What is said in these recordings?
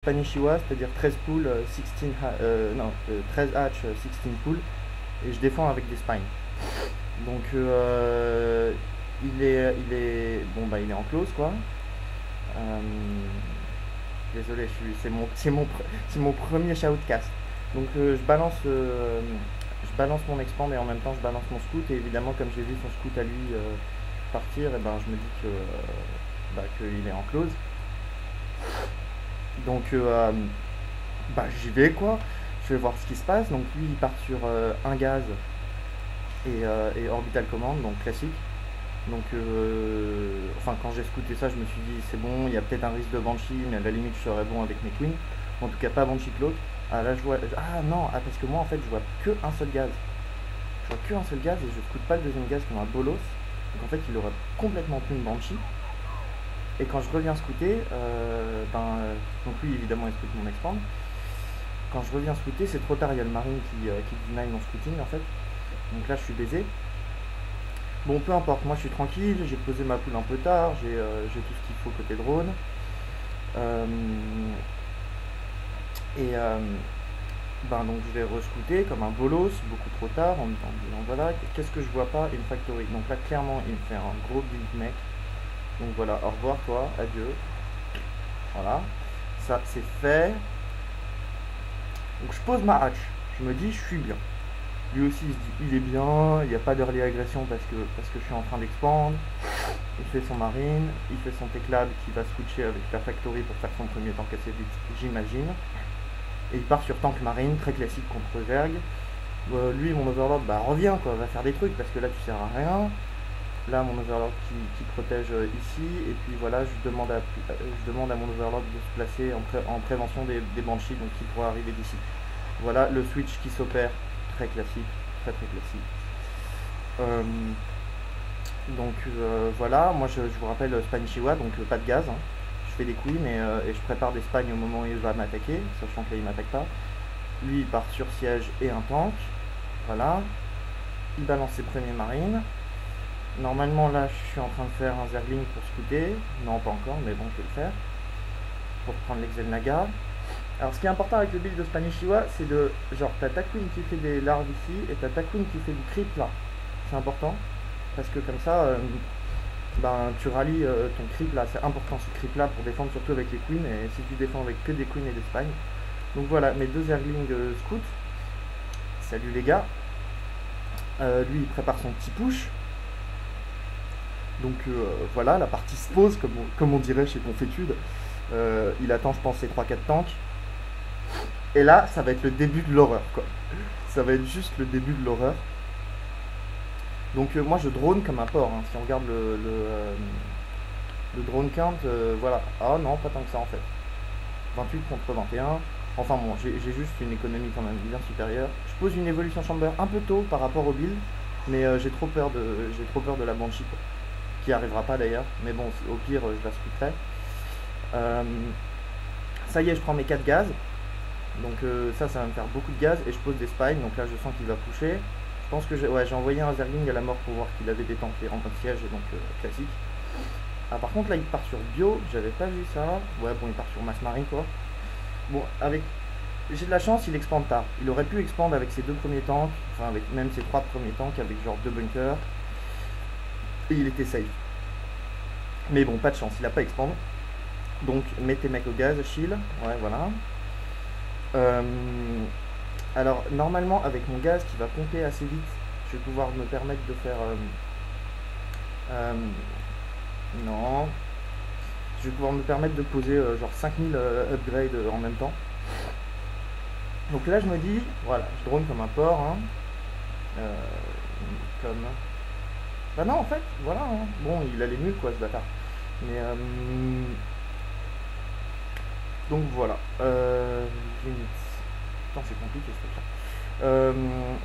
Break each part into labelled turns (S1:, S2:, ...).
S1: Panishiwa, c'est-à-dire 13 poules, 13 hatch, 16 poules, et je défends avec des spines. Donc bon bah il est en close quoi. Euh, Désolé, c'est mon premier shoutcast. Donc je balance mon expand et en même temps je balance mon scout et évidemment comme j'ai vu son scout à lui partir, et ben je me dis que qu'il est en close. Donc bah j'y vais quoi. Je vais voir ce qui se passe. Donc lui il part sur un gaz et orbital command, donc classique. Donc, enfin, quand j'ai scouté ça, je me suis dit, c'est bon, il y a peut-être un risque de Banshee, mais à la limite, je serais bon avec mes queens. En tout cas, pas Banshee Cloak. Ah, là, je vois. Ah, non, parce que moi, en fait, je vois que un seul gaz. Je vois que un seul gaz et je scoute pas le deuxième gaz comme un bolos. Donc, en fait, il aurait complètement pu une Banshee. Et quand je reviens scouter, donc lui, évidemment, il scoute mon expand. Quand je reviens scouter, c'est trop tard, il y a le marine qui deny mon scouting, en fait. Donc là, je suis baisé. Bon, peu importe, moi je suis tranquille, j'ai posé ma poule un peu tard, j'ai tout ce qu'il faut côté drone. Euh, donc je vais rescouter comme un bolos, beaucoup trop tard, en me disant voilà, qu'est-ce que je vois pas, une factory. Donc là clairement il me fait un gros build mec. Donc voilà, au revoir toi, adieu. Voilà, ça c'est fait. Donc je pose ma hatch, je me dis je suis bien. Lui aussi il se dit il est bien, il n'y a pas d'early agression parce que je suis en train d'expandre. Il fait son marine, il fait son Teclab qui va switcher avec la factory pour faire son premier tank assez vite, j'imagine. Et il part sur tank marine, très classique contre Zerg. Lui, mon overlord, bah reviens quoi, va faire des trucs parce que là tu sers à rien. Là, mon overlord qui protège ici, et puis voilà, je demande à mon overlord de se placer en prévention des banshees, donc qui pourraient arriver d'ici. Voilà le switch qui s'opère, très classique, très très classique. Donc voilà, moi je vous rappelle Spanishiwa, donc pas de gaz, hein. Je fais des queens et je prépare des spagnes au moment où il va m'attaquer, sachant que là il m'attaque pas. Lui il part sur siège et un tank, voilà. Il balance ses premiers marines. Normalement là je suis en train de faire un Zergling pour scouter, non pas encore mais bon je vais le faire, pour prendre l'Exel Naga. Alors ce qui est important avec le build de Spanishiwa, c'est de genre t'as ta queen qui fait des larves ici et t'as ta queen qui fait du creep là, c'est important. Parce que comme ça, tu rallies ton creep là, c'est important ce creep là pour défendre surtout avec les queens, et si tu défends avec que des queens et des spines. Donc voilà, mes deux Zerglings scouts. Salut les gars. Lui il prépare son petit push. Donc voilà, la partie se pose comme on dirait chez Confétude. Il attend je pense ses 3-4 tanks. Et là, ça va être le début de l'horreur quoi. Ça va être juste le début de l'horreur. Donc moi je drone comme un porc, hein. Si on regarde le drone count, voilà. Ah non, pas tant que ça en fait. 28 contre 21. Enfin bon, j'ai juste une économie quand même bien supérieure. Je pose une évolution chamber un peu tôt par rapport au build, mais j'ai trop peur de la Banshee quoi. Qui arrivera pas d'ailleurs, mais bon, au pire je la scouterai. Ça y est, je prends mes 4 gaz. Donc ça va me faire beaucoup de gaz et je pose des spines, donc là je sens qu'il va pusher. Je pense que j'ai envoyé un Zergling à la mort pour voir qu'il avait des tanks et en siège, et donc classique. Ah par contre là il part sur bio, j'avais pas vu ça. Ouais bon il part sur masse marine quoi. Bon j'ai de la chance, il expande tard. Il aurait pu expandre avec ses deux premiers tanks, enfin avec même ses 3 premiers tanks avec genre 2 bunkers. Et il était safe. Mais bon pas de chance, il a pas expandé. Donc mets tes mecs au gaz, shield, ouais voilà. Alors normalement avec mon gaz qui va pomper assez vite, je vais pouvoir me permettre de faire non, je vais pouvoir me permettre de poser genre 5000 upgrades en même temps. Donc là je me dis voilà, je drone comme un porc hein. Comme bah non en fait voilà hein. Bon il a les mules quoi ce bâtard, mais donc voilà. Putain, c'est compliqué ce truc-là.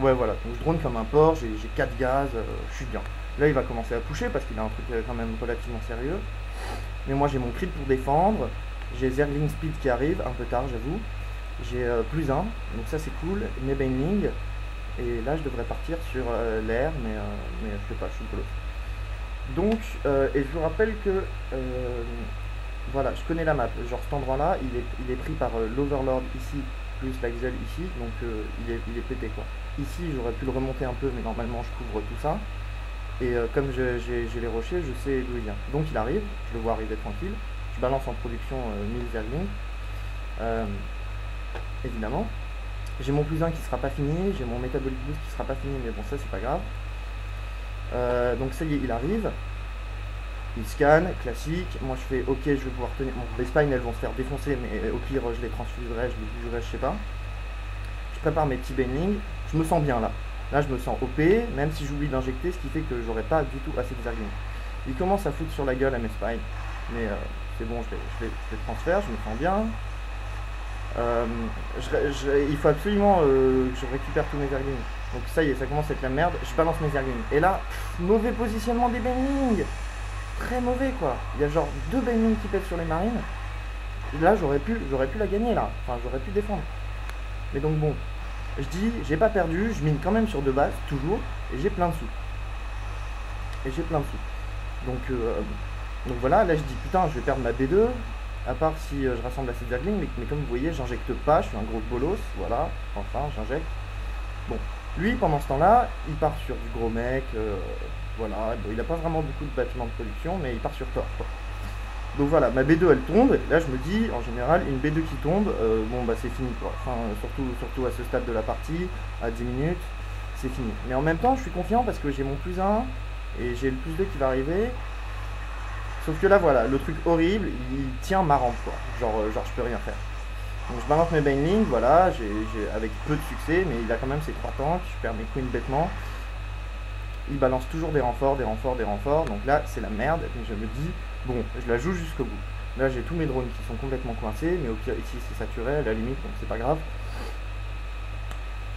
S1: Ouais, voilà. Donc je drone comme un porc, j'ai 4 gaz, je suis bien. Là, il va commencer à pusher parce qu'il a un truc quand même relativement sérieux. Mais moi, j'ai mon crit pour défendre. J'ai Zergling Speed qui arrive, un peu tard, j'avoue. J'ai +1, donc ça c'est cool. Mes Baneling. Et là, je devrais partir sur l'air, mais je sais pas, je suis colo. Donc, et je vous rappelle que voilà, je connais la map. Genre cet endroit-là, il est pris par l'Overlord ici, plus l'Axial ici, donc il est pété quoi. Ici, j'aurais pu le remonter un peu, mais normalement je couvre tout ça. Et comme j'ai les rochers, je sais d'où il vient. Donc il arrive, je le vois arriver tranquille. Je balance en production 1000 zerglings. Évidemment. J'ai mon plus 1 qui sera pas fini, j'ai mon Metabolic Boost qui sera pas fini, mais bon, ça c'est pas grave. Donc ça y est, il arrive. Il scanne, classique. Moi je fais ok, je vais pouvoir tenir. Bon, les spines elles vont se faire défoncer, mais au pire je les transfuserai, je les bougerai, je sais pas. Je prépare mes petits Baneling. Je me sens bien là. Là je me sens OP, même si j'oublie d'injecter, ce qui fait que j'aurai pas du tout assez de zerglings. Il commence à foutre sur la gueule à mes spines, mais c'est bon, je les transfère, je me sens bien. Il faut absolument que je récupère tous mes zerglings. Donc ça y est, ça commence à être la merde. Je balance mes zerglings. Et là, mauvais positionnement des Baneling. Très mauvais quoi. Il y a genre 2 Baneling qui pètent sur les marines. Là j'aurais pu la gagner là. Enfin j'aurais pu défendre. Mais donc bon, je dis, j'ai pas perdu, je mine quand même sur 2 bases, toujours, et j'ai plein de sous. Donc voilà, là je dis putain, je vais perdre ma B2, à part si je rassemble assez de zerglings, mais comme vous voyez, j'injecte pas, je suis un gros bolos, voilà, enfin j'injecte. Bon, lui pendant ce temps-là, il part sur du gros mec, voilà, bon, il a pas vraiment beaucoup de bâtiments de production, mais il part sur Thor, quoi. Donc voilà, ma B2 elle tombe, et là je me dis, en général, une B2 qui tombe, bon bah c'est fini quoi. Enfin, surtout à ce stade de la partie, à 10 minutes, c'est fini. Mais en même temps, je suis confiant parce que j'ai mon plus 1, et j'ai le plus 2 qui va arriver. Sauf que là voilà, le truc horrible, il tient ma rampe quoi. Genre je peux rien faire. Donc je balance mes Baneling, voilà, avec peu de succès, mais il a quand même ses 3 tanks, je perds mes queens bêtement. Il balance toujours des renforts, donc là c'est la merde, donc je me dis, bon, je la joue jusqu'au bout. Là j'ai tous mes drones qui sont complètement coincés, mais au pire ici c'est saturé à la limite, donc c'est pas grave.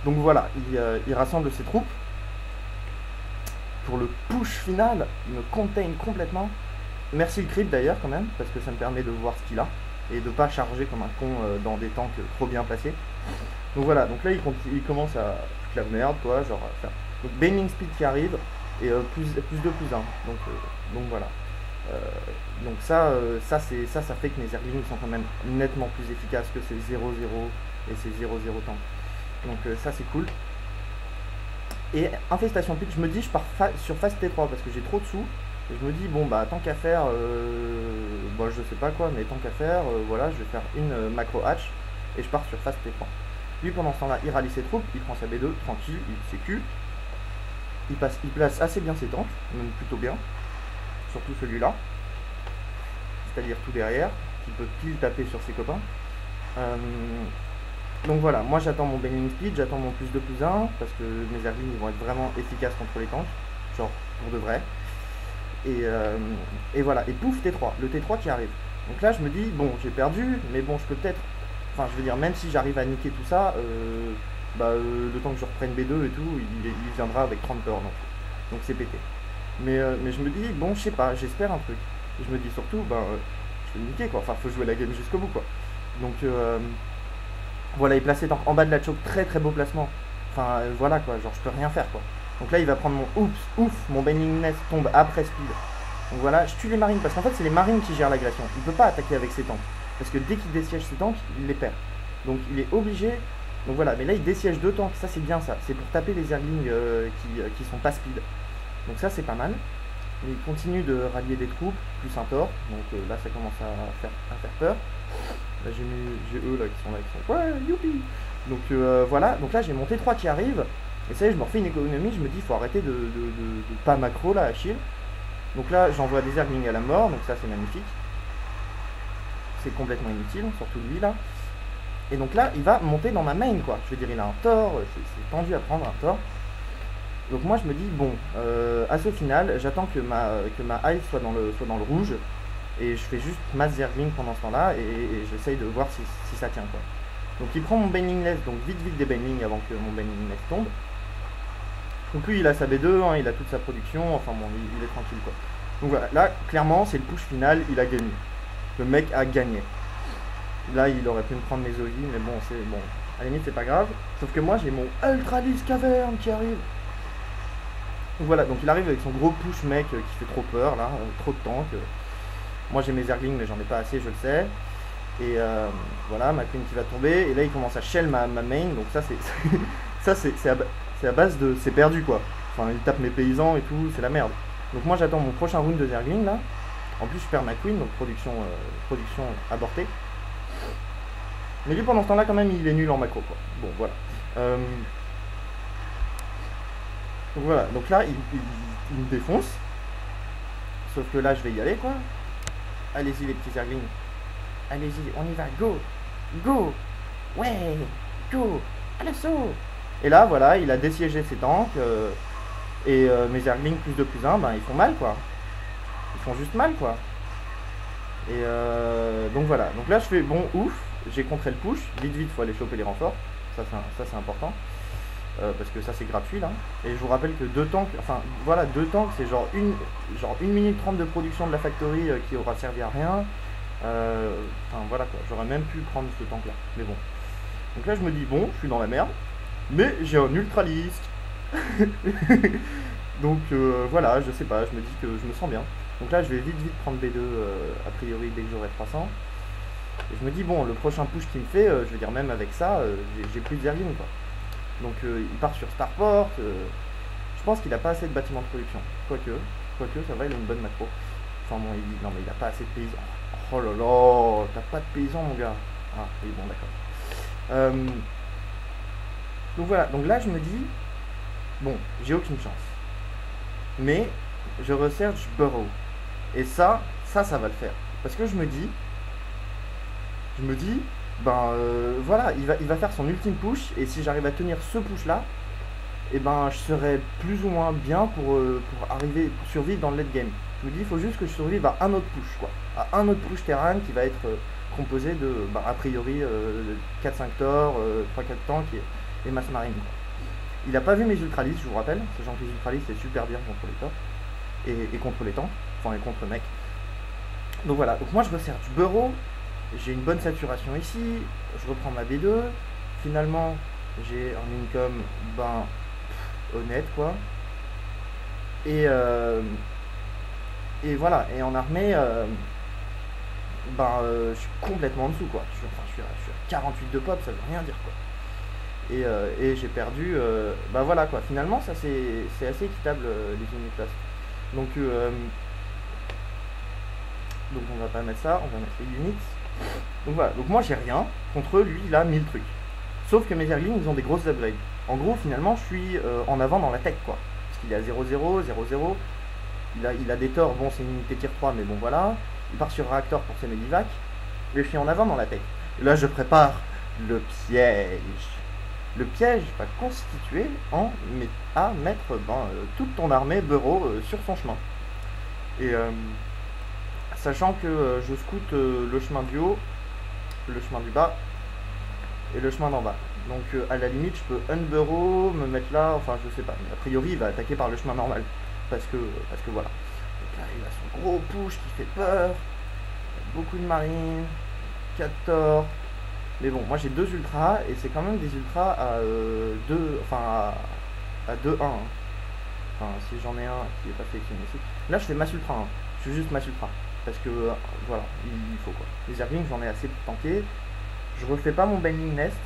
S1: Donc voilà, il rassemble ses troupes. Pour le push final, il me contain complètement. Merci le creep d'ailleurs quand même, parce que ça me permet de voir ce qu'il a, et de pas charger comme un con dans des tanks trop bien placés. Donc voilà, donc là il commence à foutre la merde quoi, genre à faire. Donc Baneling Speed qui arrive, et plus 2, plus 1. Donc voilà. Donc ça fait que mes zerglings sont quand même nettement plus efficaces que ces 0-0 et ces 0-0 tanks. Donc ça c'est cool. Et infestation pit, je me dis je pars sur phase T3 parce que j'ai trop de sous. Et je me dis bon bah tant qu'à faire, bon, je sais pas quoi, mais tant qu'à faire, voilà, je vais faire une macro hatch et je pars sur phase T3. Lui pendant ce temps là il rallie ses troupes, il prend sa B2 tranquille, il sécu. Il place assez bien ses tanks, même plutôt bien, surtout celui-là, c'est-à-dire tout derrière, qui peut pile taper sur ses copains. Donc voilà, moi j'attends mon Baneling Speed, j'attends mon plus 2 plus 1, parce que mes zerglings vont être vraiment efficaces contre les tanks, genre pour de vrai. Et voilà, et pouf, T3, le T3 qui arrive. Donc là je me dis, bon j'ai perdu, mais bon je peux peut-être, enfin je veux dire, même si j'arrive à niquer tout ça, le temps que je reprenne B2 et tout, il viendra avec 30 peurs, donc c'est pété. Mais je me dis, bon, je sais pas, j'espère un truc. Et je me dis surtout, je vais le niquer, quoi. Enfin, faut jouer la game jusqu'au bout, quoi. Donc, voilà, il place les tanks en bas de la choke, très très beau placement. Enfin, voilà, quoi, genre, je peux rien faire, quoi. Donc là, il va prendre mon ouf, mon Baneling Nest tombe après speed. Donc voilà, je tue les marines, parce qu'en fait, c'est les marines qui gèrent l'agression. Il peut pas attaquer avec ses tanks. Parce que dès qu'il dessiège ses tanks, il les perd. Donc, il est obligé. Donc voilà, mais là il dessiège 2 tanks, ça c'est bien ça, c'est pour taper les zerglings qui sont pas speed. Donc ça c'est pas mal. Mais il continue de rallier des troupes, plus un Thor, donc là ça commence à faire peur. Là j'ai eux là qui sont ouais, youpi. Donc voilà, donc là j'ai mon T3 qui arrive, et ça y est, je me refais une économie, je me dis il faut arrêter de pas macro là à chill. Donc là j'envoie des zerglings à la mort, donc ça c'est magnifique. C'est complètement inutile, surtout lui là. Et donc là, il va monter dans ma main, quoi. Je veux dire, il a un Thor, c'est tendu à prendre un Thor. Donc moi, je me dis, bon, à ce final, j'attends que ma hive soit dans le rouge. Et je fais juste masse zergling pendant ce temps-là, et j'essaye de voir si ça tient, quoi. Donc il prend mon Baneling Nest, donc vite des Baneling avant que mon Baneling Nest tombe. Donc lui, il a sa B2, hein, il a toute sa production, enfin bon, il est tranquille, quoi. Donc voilà, là, clairement, c'est le push final, il a gagné. Le mec a gagné. Là, il aurait pu me prendre mes OI, mais bon, à la limite, c'est pas grave. Sauf que moi, j'ai mon Ultralis Cavern qui arrive. Donc voilà, donc il arrive avec son gros push mec qui fait trop peur, là, trop de tanks. Moi j'ai mes Zerglings mais j'en ai pas assez, je le sais. Et voilà, ma queen qui va tomber. Et là il commence à shell ma main. Donc ça c'est ça c'est à base de... C'est perdu quoi. Enfin il tape mes paysans et tout, c'est la merde. Donc moi j'attends mon prochain round de Zergling là. En plus je perds ma queen, donc production abortée. Mais lui pendant ce temps là quand même il est nul en macro quoi. Bon voilà. Donc voilà, donc là il me défonce. Sauf que là je vais y aller quoi. Allez-y les petits Zerglings. Allez-y, on y va, go. Go. Ouais, go. À l'assaut. Et là voilà, il a dessiégé ses tanks. Mes Zerglings plus 2 plus 1, ben ils font mal quoi. Ils font juste mal quoi. Et donc voilà, donc là je fais bon ouf, j'ai contré le push, vite faut aller choper les renforts, ça c'est important, parce que ça c'est gratuit là. Et je vous rappelle que 2 tanks, enfin voilà, 2 tanks c'est genre 1 minute 30 de production de la factory qui aura servi à rien. Enfin voilà quoi, j'aurais même pu prendre ce tank là, mais bon. Donc là je me dis bon, je suis dans la merde, mais j'ai un ultraliste. Donc voilà, je sais pas, je me dis que je me sens bien. Donc là je vais vite prendre B2 a priori dès que j'aurai 300. Et je me dis bon, le prochain push qu'il me fait, je veux dire même avec ça, j'ai plus de Zerglings quoi. Donc il part sur Starport, je pense qu'il a pas assez de bâtiments de production. Quoique ça va, il a une bonne macro. Enfin bon, non mais il a pas assez de paysans. Oh là là, t'as pas de paysans mon gars. Ah oui bon d'accord. Donc voilà, donc là je me dis, bon, j'ai aucune chance. Mais je recherche Burrow. Et ça va le faire. Parce que je me dis, ben voilà, il va faire son ultime push. Et si j'arrive à tenir ce push là, et ben je serai plus ou moins bien pour survivre dans le late game. Je me dis, il faut juste que je survive à un autre push quoi. À un autre push terrain qui va être composé de, ben, a priori, 4-5 Thor, 3-4 tanks et masse marine quoi. Il a pas vu mes ultralistes, je vous rappelle, sachant que les ultralistes c'est super bien contre les Thor et contre les tanks, enfin et contre mec. Donc voilà, donc moi je recherche Burrow, j'ai une bonne saturation ici, je reprends ma B2, finalement j'ai un income ben honnête quoi. Et voilà, et en armée je suis complètement en dessous quoi. Je suis à 48 de pop, ça veut rien dire quoi. Et j'ai perdu, bah voilà quoi, finalement ça c'est assez équitable les unités classe. Donc on va pas mettre ça, on va mettre les units. Donc voilà, donc moi j'ai rien, contre lui il a 1000 trucs. Sauf que mes Zerglings ils ont des grosses upgrades. En gros finalement je suis en avant dans la tech quoi. Parce qu'il est à 0-0, 0-0. Il a des torts, bon c'est une unité tier 3 mais bon voilà. Il part sur réacteur pour ses medivacs. Mais je suis en avant dans la tech. Et là je prépare le piège. Le piège va constituer à mettre toute ton armée Burrow sur son chemin. Et sachant que je scoute le chemin du haut, le chemin du bas et le chemin d'en bas. Donc à la limite je peux unburrow, me mettre là, enfin je sais pas. Mais a priori il va attaquer par le chemin normal. Parce que voilà. Donc là il a son gros push qui fait peur. Beaucoup de marines, 4 Thor. Mais bon, moi j'ai 2 ultras et c'est quand même des ultras à 2, enfin à 2-1. Enfin, si j'en ai un qui est pas sélectionné ici. Là je fais masse ultra 1. Je suis juste masse ultra. Parce que voilà, il faut quoi. Les Zerglings j'en ai assez pour tanker. Je refais pas mon binding nest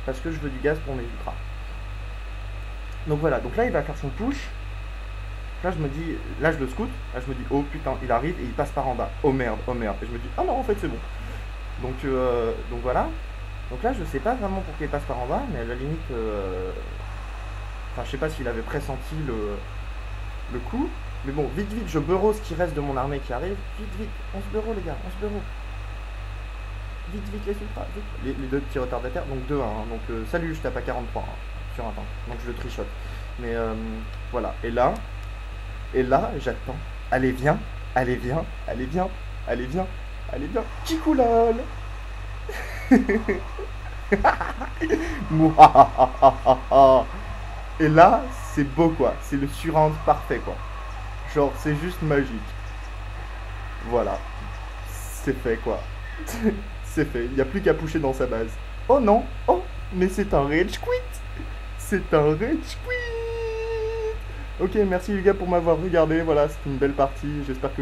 S1: parce que je veux du gaz pour mes ultras. Donc voilà, donc là il va faire son push. Là je me dis, là je le scout. Là je me dis, oh putain, il arrive et il passe par en bas. Oh merde, oh merde. Et je me dis, ah non en fait c'est bon. Donc voilà. Donc là je sais pas vraiment pour qu'il passe par en bas, mais à la limite enfin je sais pas s'il avait pressenti le coup. Mais bon, vite je burrow ce qui reste de mon armée qui arrive. Vite, on se burrow les gars, on se burrow. Vite les ultras, vite. Les deux petits retardataires, donc 2-1 hein. Donc salut, je tape à 43 hein, sur un tank. Donc je le trichote. Mais voilà. Et là j'attends. Allez viens. Chicoulol. Et là, c'est beau quoi. C'est le surround parfait quoi. Genre, c'est juste magique. Voilà. C'est fait quoi. C'est fait. Il n'y a plus qu'à pusher dans sa base. Oh non. Oh, mais c'est un rage quit. Ok, merci les gars pour m'avoir regardé. Voilà, c'était une belle partie. J'espère que